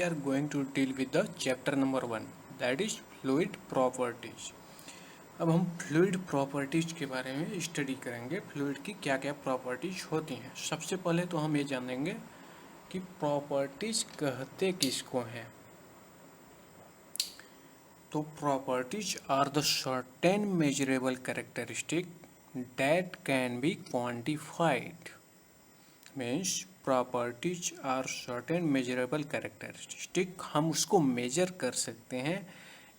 we are going to deal with the chapter number 1, that is fluid properties. अब हम fluid properties के बारे में स्टडी करेंगे। फ्लूइड की क्या क्या प्रॉपर्टीज होती हैं। सबसे पहले तो हम ये जानेंगे कि प्रॉपर्टीज कहते किसको हैं। तो properties are the certain measurable characteristic that can be quantified. Means properties are certain measurable characteristic, हम उसको मेजर कर सकते हैं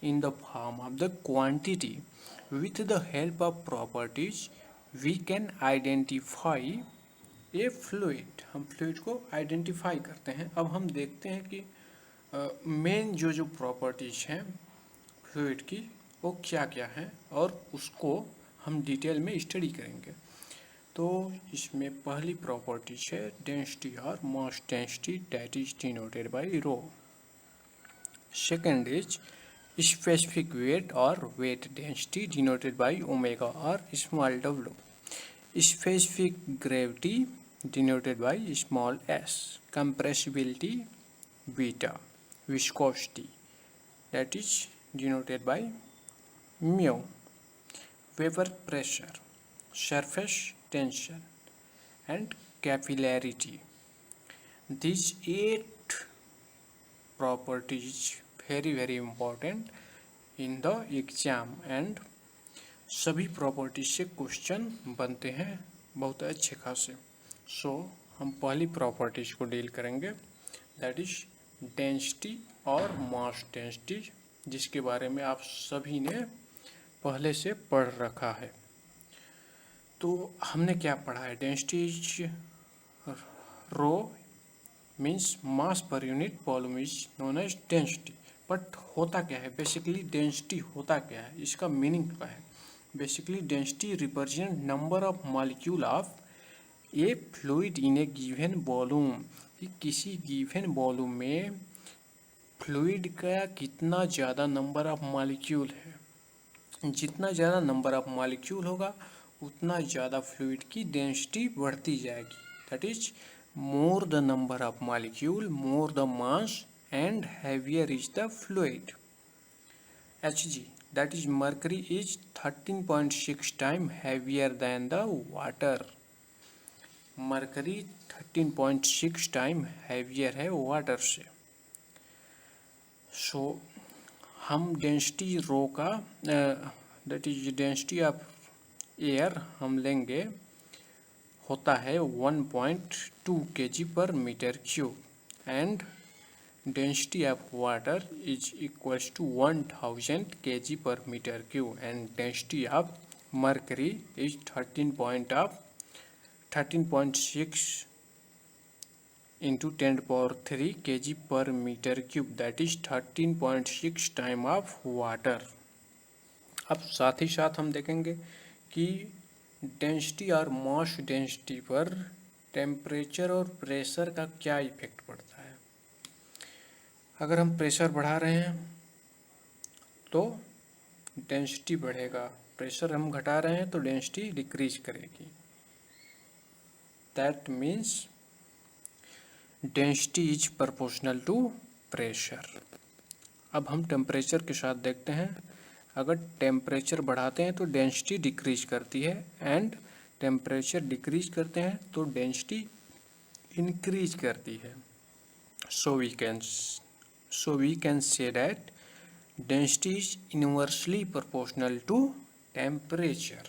in the form of the quantity. With the help of properties we can identify a fluid. हम fluid को identify करते हैं। अब हम देखते हैं कि मेन जो प्रॉपर्टीज हैं फ्लूइड की वो क्या क्या हैं और उसको हम डिटेल में स्टडी करेंगे। तो इसमें पहली प्रॉपर्टीज है डेंसिटी और mass density, that is denoted by rho. Second is specific weight और weight density, denoted by omega और स्मॉल डब्ल्यू। Specific gravity, denoted by small s. Compressibility beta. Viscosity, that is denoted by mu. Vapor pressure, surface tension and capillarity. These 8 properties very important in the exam and सभी properties से question बनते हैं बहुत अच्छे खासे। सो हम पहली प्रॉपर्टीज को डील करेंगे, दैट इज डेंसिटी और मास डेंसिटी, जिसके बारे में आप सभी ने पहले से पढ़ रखा है। तो हमने क्या पढ़ा है, density is rho means mass per unit volume is known as density. But होता क्या है बेसिकली, डेंसिटी होता क्या है, इसका मीनिंग क्या है। Basically density represent number of molecule of A fluid in A given volume. कि किसी गिवन वॉल्यूम में फ्लूइड का कितना ज़्यादा नंबर ऑफ मॉलिक्यूल है। जितना ज़्यादा नंबर ऑफ मॉलिक्यूल होगा उतना ज़्यादा फ्लूइड की डेंसिटी बढ़ती जाएगी। That is more the number of molecule more the mass and heavier is the fluid. Hg, that is mercury is 13.6 times heavier than the water. Mercury 13.6 time heavier है water से। So हम density rho का that is density of air हम लेंगे, होता है 1.2 kg per metre cube and density of water is equals to 1000 kg per meter cube and density of mercury is 13.6 into 10 to power 3 kg per meter cube, that is 13.6 time of water. अब साथ ही साथ हम देखेंगे कि density और mass density पर temperature और pressure का क्या इफेक्ट पड़ता है। अगर हम प्रेशर बढ़ा रहे हैं तो डेंसिटी बढ़ेगा, प्रेशर हम घटा रहे हैं तो डेंसिटी डिक्रीज करेगी। That means density is proportional to pressure. अब हम टेम्परेचर के साथ देखते हैं, अगर टेम्परेचर बढ़ाते हैं तो डेंसिटी डिक्रीज करती है एंड टेम्परेचर डिक्रीज करते हैं तो डेंसिटी इंक्रीज करती है। So we can say that density is inversely proportional to temperature.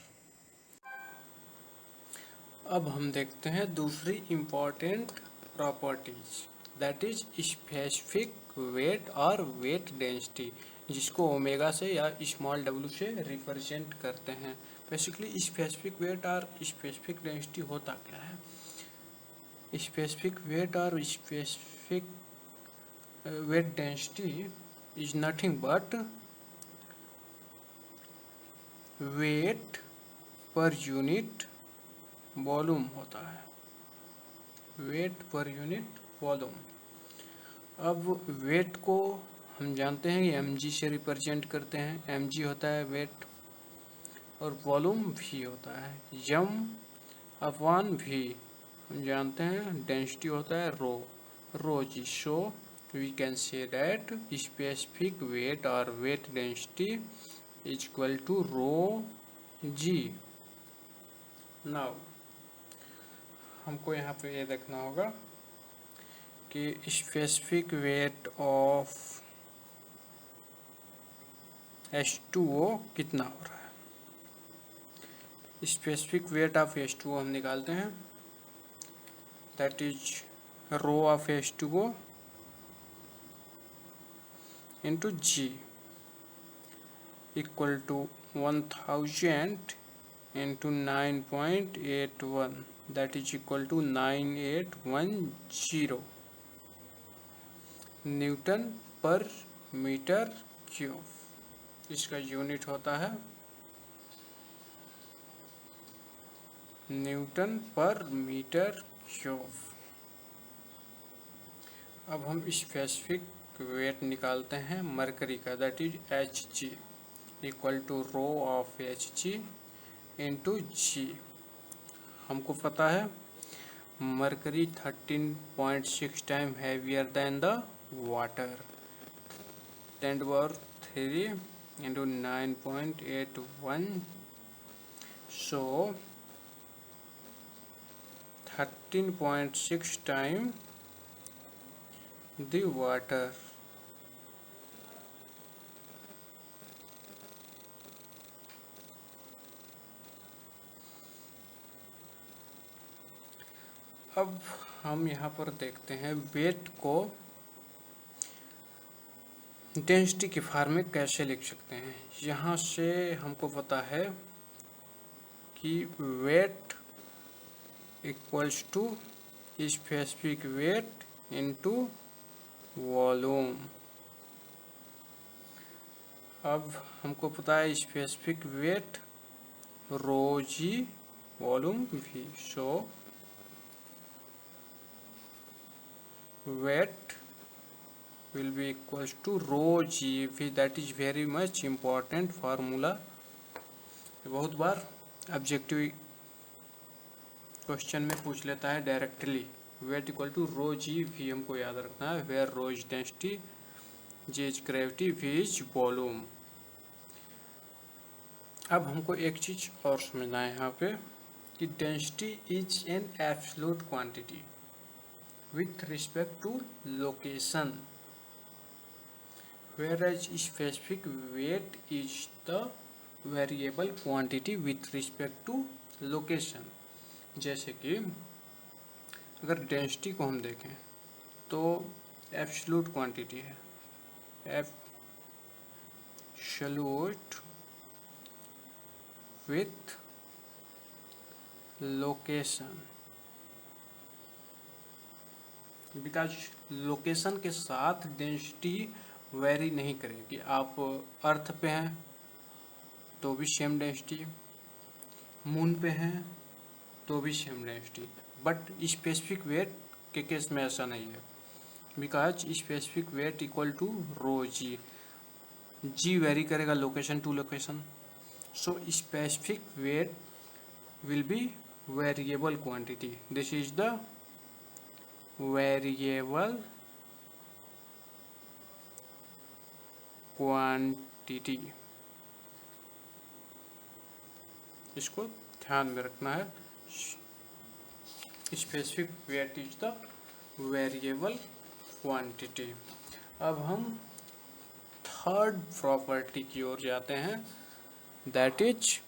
अब हम देखते हैं दूसरी important properties, that is specific weight और weight density, जिसको ओमेगा से या स्मॉल w से रिप्रेजेंट करते हैं। बेसिकली स्पेसिफिक वेट और स्पेसिफिक डेंसिटी होता क्या है। स्पेसिफिक वेट और specific weight density is nothing but weight per unit volume होता है, weight per unit volume। अब weight को हम जानते हैं कि mg से रिप्रेजेंट करते हैं, mg होता है weight और वॉल्यूम v होता है m अपॉन v। हम जानते हैं डेंसिटी होता है रो जी। सो we can say that specific weight or weight density is equal to rho g. now हमको यहाँ पे ये देखना होगा कि स्पेसिफिक वेट ऑफ H2O कितना हो रहा है। स्पेसिफिक वेट ऑफ H2O हम निकालते हैं, that is rho of H2O into g equal to 1000 into 9.81, that is equal to 9810 newton per metre cube. इसका यूनिट होता है न्यूटन पर मीटर क्यूब। अब हम स्पेसिफिक वेट निकालते हैं मरकरी का, that is Hg equal to rho of Hg into g. हमको पता है mercury 13.6 time heavier than the water, 10⁻³ into 9.81, so 13.6 time the water। अब हम यहाँ पर देखते हैं वेट को डेंसिटी के फॉर्म में कैसे लिख सकते हैं। यहाँ से हमको पता है कि weight equals to specific weight into volume. अब हमको पता है specific weight rho g volume भी, so weight will be equals to rho g v, that is very much important formula। बहुत बार ऑब्जेक्टिव क्वेश्चन में पूछ लेता है directly. Weight equal to rho g V हमको याद रखना है, where rho is density, g is gravity, V is volume. अब हमको एक चीज और समझना है यहाँ पे कि density is an absolute quantity with respect to location, whereas specific weight is the variable quantity with respect to location। जैसे कि अगर डेंसिटी को हम देखें तो एब्सोल्यूट क्वांटिटी है, absolute with location, because location के साथ डेंसिटी वेरी नहीं करेगी। आप अर्थ पे हैं तो भी सेम डेंसिटी, मून पे हैं तो भी same density, but specific weight के केस में ऐसा नहीं है, because specific weight equal to rho g, g vary करेगा location to location, so specific weight will be variable quantity. This is the variable quantity, इसको ध्यान में रखना है। Specific weight is the variable quantity. अब हम थर्ड प्रॉपर्टी की ओर जाते हैं, that is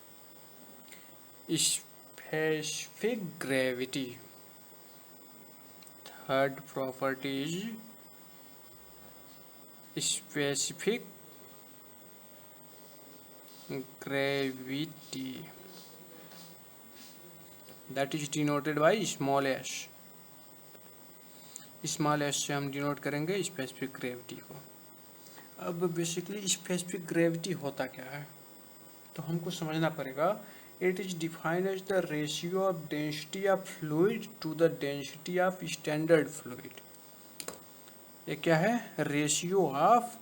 specific gravity. Third property is specific gravity, that is denoted by small s। Small s से हम डिनोट करेंगे स्पेसिफिक ग्रेविटी को। अब बेसिकली स्पेसिफिक ग्रेविटी होता क्या है, तो हमको समझना पड़ेगा। It is defined as the ratio of density of fluid to the density of standard fluid. ये क्या है, ratio of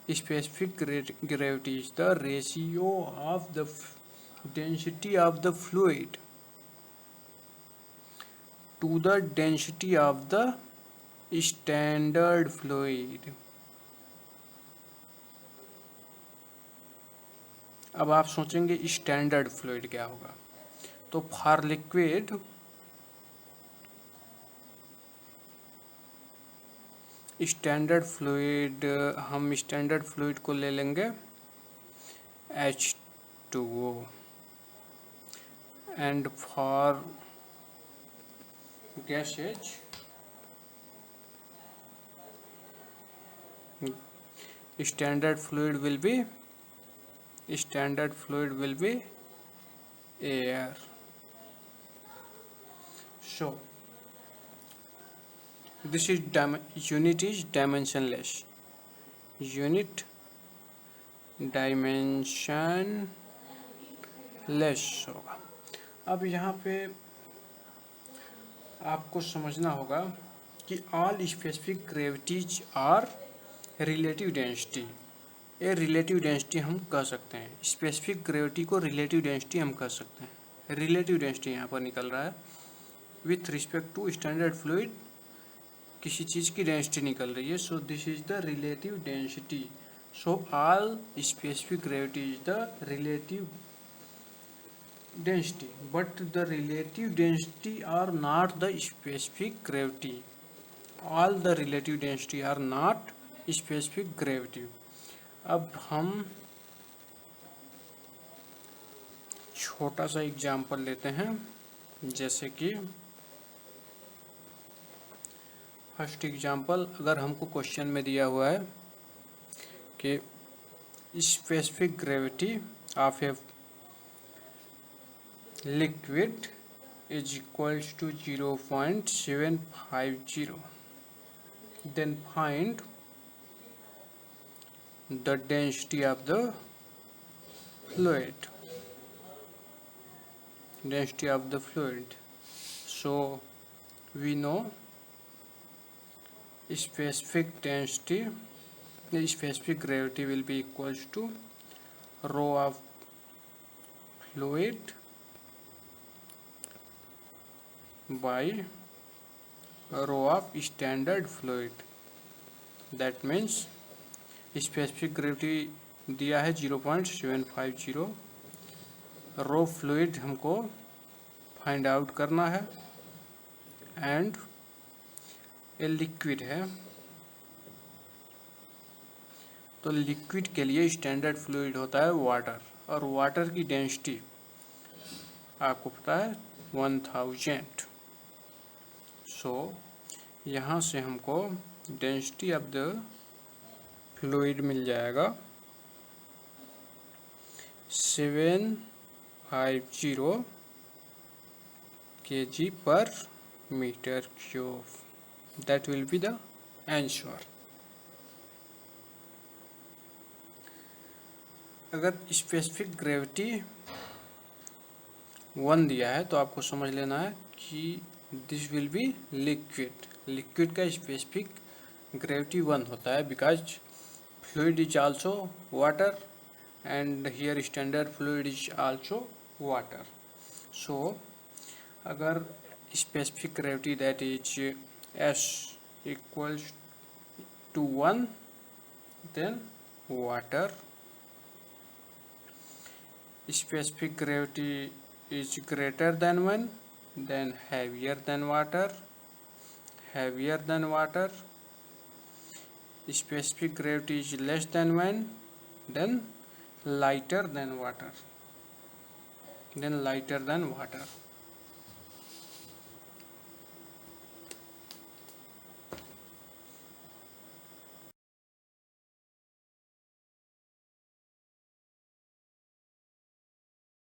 specific gravity is the ratio of the density of the fluid to the density of the standard fluid. अब आप सोचेंगे standard fluid क्या होगा, तो for liquid standard fluid, हम स्टैंडर्ड फ्लूइड को ले लेंगे H2O, and for gases standard fluid will be air. So this is unit is dimensionless, unit dimensionless होगा। अब यहाँ पे आपको समझना होगा कि all specific gravities are relative density. ये रिलेटिव डेंसिटी हम कह सकते हैं, स्पेसिफिक ग्रेविटी को रिलेटिव डेंसिटी हम कह सकते हैं। रिलेटिव डेंसिटी यहाँ पर निकल रहा है with respect to standard fluid, किसी चीज़ की डेंसिटी निकल रही है, so this is the relative density. So all specific gravity is the relative density, but the relative density are not the specific gravity. All the relative density are not specific gravity. अब हम छोटा सा example लेते हैं, जैसे कि first example, अगर हमको क्वेश्चन में दिया हुआ है कि specific gravity of A liquid is equals to 0.750, then find the density of the fluid, so we know specific gravity will be equals to rho of fluid by rho of standard fluid. That means specific gravity दिया है 0.750, रो fluid हमको find out करना है, and ये liquid है। तो liquid के लिए स्टैंडर्ड फ्लूइड होता है वाटर, और वाटर की डेंसिटी आपको पता है 1000। सो यहाँ से हमको डेंसिटी ऑफ द फ्लूइड मिल जाएगा 750 kg per meter cube. That will be the answer. अगर स्पेसिफिक ग्रेविटी 1 दिया है तो आपको समझ लेना है कि this will be liquid. Liquid का स्पेसिफिक ग्रेविटी 1 होता है, because fluid is also water and here standard fluid is also water. So अगर specific gravity that is S equals to 1, then water. Specific gravity is greater than 1, then heavier than water. Specific gravity is less than 1, then lighter than water.